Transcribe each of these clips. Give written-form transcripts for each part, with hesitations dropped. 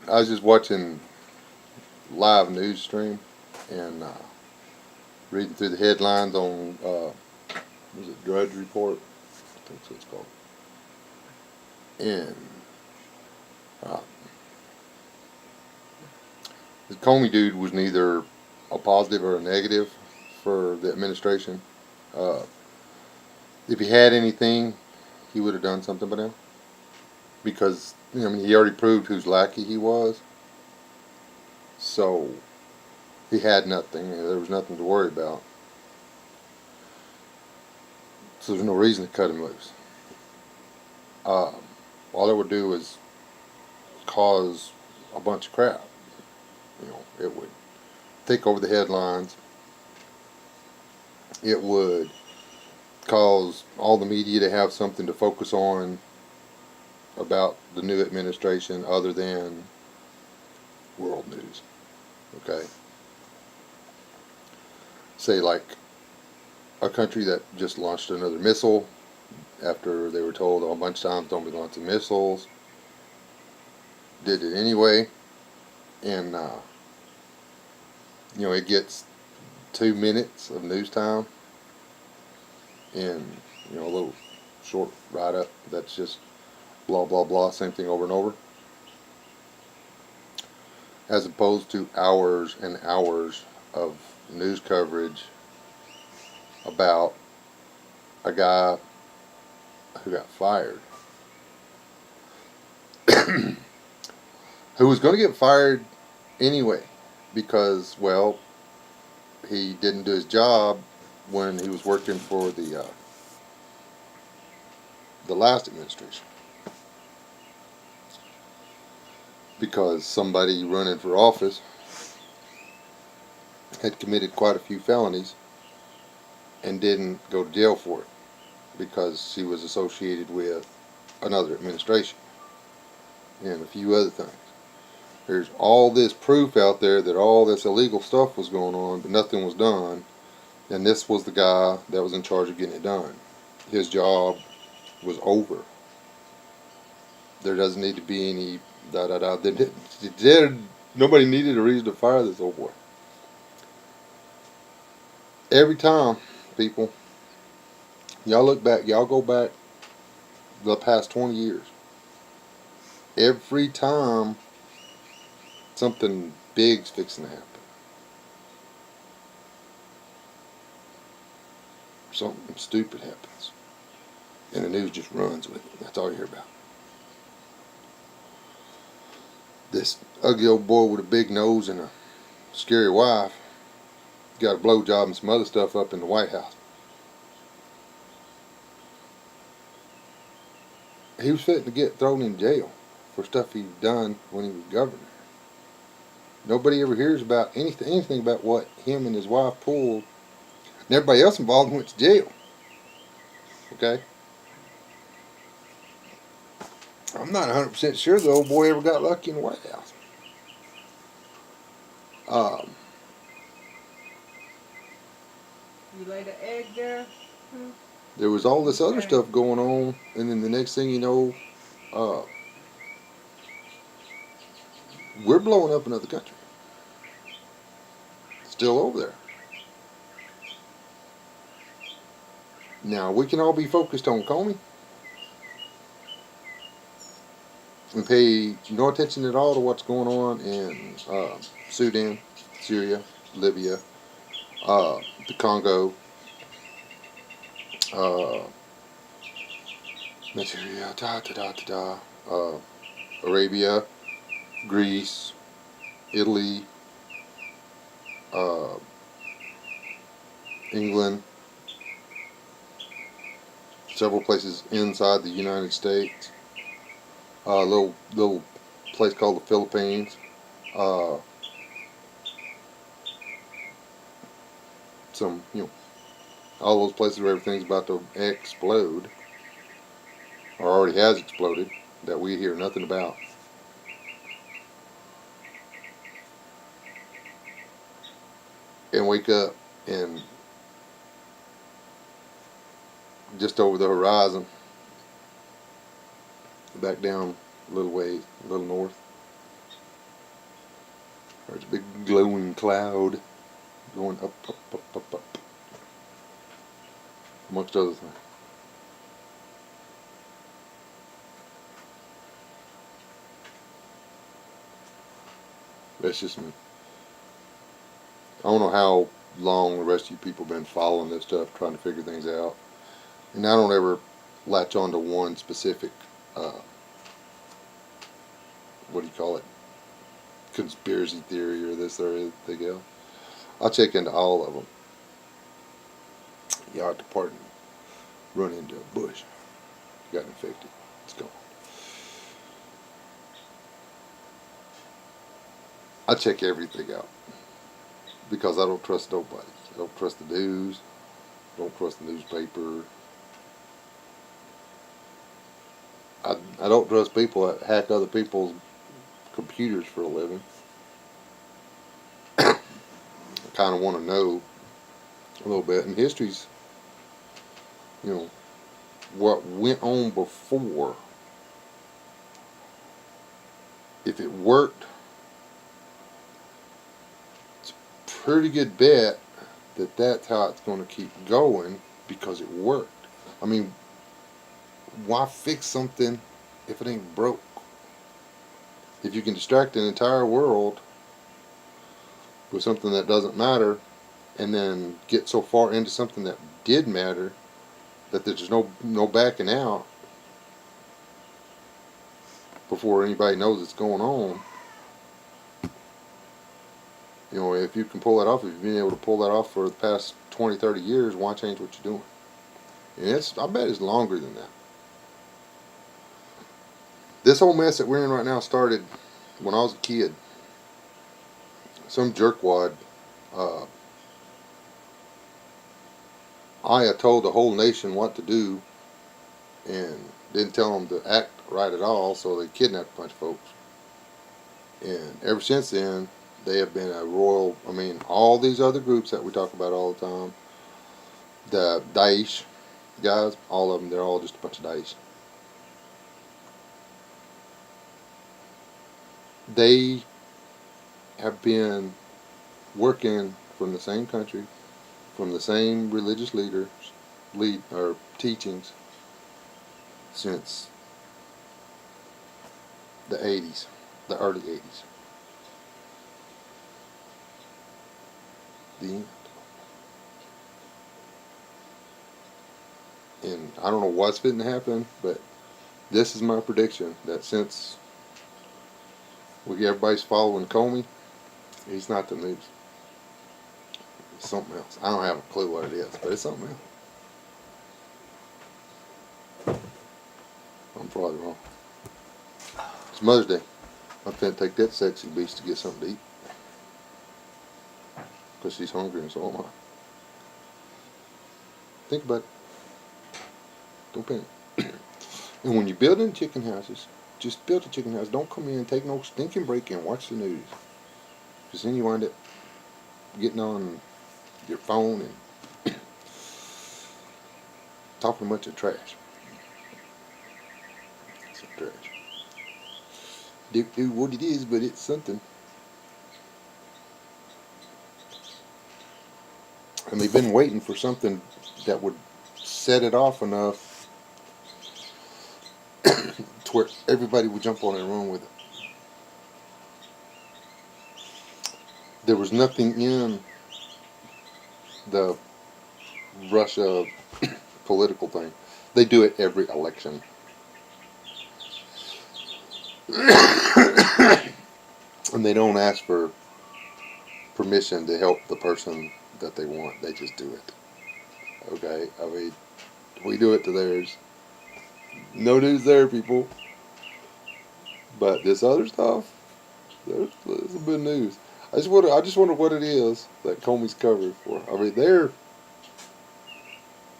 I was just watching live news stream and reading through the headlines on was it Drudge Report? I think that's what it's called. And uh, the Comey dude was neither a positive or a negative for the administration. Uh, if he had anything, he would have done something by now because I mean he already proved whose lackey he was. So he had nothing. There was nothing to worry about. So there's no reason to cut him loose. Um, all it would do is cause a bunch of crap. It would take over the headlines. It would cause all the media to have something to focus on about the new administration other than world news. Okay? Say, like, a country that just launched another missile after they were told a bunch of times don't be launching missiles, did it anyway, and it gets 2 minutes of news time and a little short write up that's just blah blah blah, same thing over and over, as opposed to hours and hours of news coverage about a guy who got fired, who was going to get fired anyway because, well, he didn't do his job when he was working for the last administration, because somebody running for office had committed quite a few felonies and didn't go to jail for it because she was associated with another administration and a few other things. There's all this proof out there that all this illegal stuff was going on, but nothing was done. And this was the guy that was in charge of getting it done. His job was over. There doesn't need to be any da da da. Nobody needed a reason to fire this old boy. Every time, people, y'all look back, y'all go back the past 20 years. Every time something big's fixing to happen, something stupid happens, and the news just runs with it. That's all you hear about. This ugly old boy with a big nose and a scary wife got a blowjob and some other stuff up in the White House. He was fitting to get thrown in jail for stuff he'd done when he was governor. Nobody ever hears about anything about what him and his wife pulled, and everybody else involved went to jail. Okay? I'm not 100% sure the old boy ever got lucky in the White House. You laid an egg there? There was all this other stuff going on, and then the next thing you know, we're blowing up another country. Still over there. Now, we can all be focused on Comey and pay no attention at all to what's going on in Sudan, Syria, Libya, the Congo, Nigeria, Arabia, Greece, Italy, England, several places inside the United States, a little place called the Philippines, some all those places where everything's about to explode or already has exploded that we hear nothing about. And wake up and just over the horizon, back down a little ways, a little north, There's a big glowing cloud going up, up, up, up, up, amongst other things. That's just me. I don't know how long the rest of you people have been following this stuff, trying to figure things out. And I don't ever latch on to one specific, what do you call it, conspiracy theory or this or anything else. I'll check into all of them. Yard department run into a bush, got infected. It's gone. I check everything out because I don't trust nobody. I don't trust the news. I don't trust the newspaper. I don't trust people that hack other people's computers for a living. I kind of want to know a little bit. And history's, you know, what went on before. If it worked, it's a pretty good bet that that's how it's going to keep going because it worked. I mean, why fix something if it ain't broke? If you can distract an entire world with something that doesn't matter and then get so far into something that did matter that there's no backing out before anybody knows it's going on. You know, if you can pull that off, if you've been able to pull that off for the past 20, 30 years, why change what you're doing? And I bet it's longer than that. This whole mess that we're in right now started when I was a kid. Some jerkwad, I told the whole nation what to do and didn't tell them to act right at all, so they kidnapped a bunch of folks. And ever since then, they have been a royal, I mean, all these other groups that we talk about all the time, the Daesh guys, all of them, they're all just a bunch of Daesh. They have been working from the same country, from the same religious leaders, or teachings since the 80s, the early 80s. The end. And I don't know what's going to happen, but this is my prediction that since everybody's following Comey, he's not the news. It's something else. I don't have a clue what it is, but it's something else. I'm probably wrong. It's Mother's Day. I'm finna take that sexy beast to get something to eat. Because she's hungry and so am I. Think about it. Don't panic. And when you're building chicken houses, just build a chicken house. Don't come in, take no stinking break and watch the news. Because then you wind up getting on your phone and talking a bunch of trash. Some trash. Do what it is, but it's something. And they've been waiting for something that would set it off enough to where everybody would jump on it and run with it. There was nothing in the Russia political thing. They do it every election. And they don't ask for permission to help the person that they want. They just do it. Okay? I mean, we do it to theirs. No news there, people. But this other stuff, there's some good news. I just wonder what it is that Comey's covered for. I mean,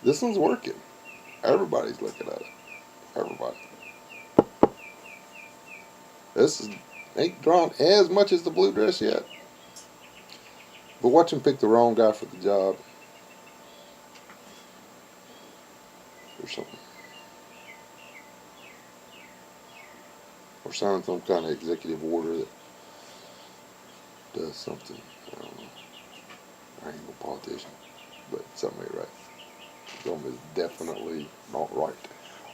this one's working. Everybody's looking at it. Everybody. Ain't drawn as much as the blue dress yet. But watch him pick the wrong guy for the job. Or something. Or sign some kind of executive order that does something. I don't know. I ain't no politician, but something ain't right. Something is definitely not right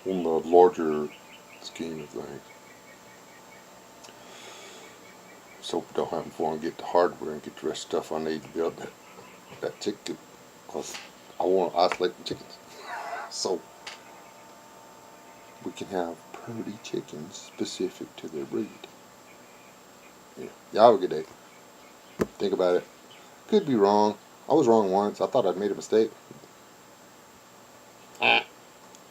on the larger scheme of things. So hope it don't happen before I get the hardware and get the rest of the stuff I need to build that chicken. Cause I want to isolate the chickens. So we can have purdy chickens specific to their breed. Yeah. Y'all have a good day. Think about it. Could be wrong. I was wrong once. I thought I'd made a mistake.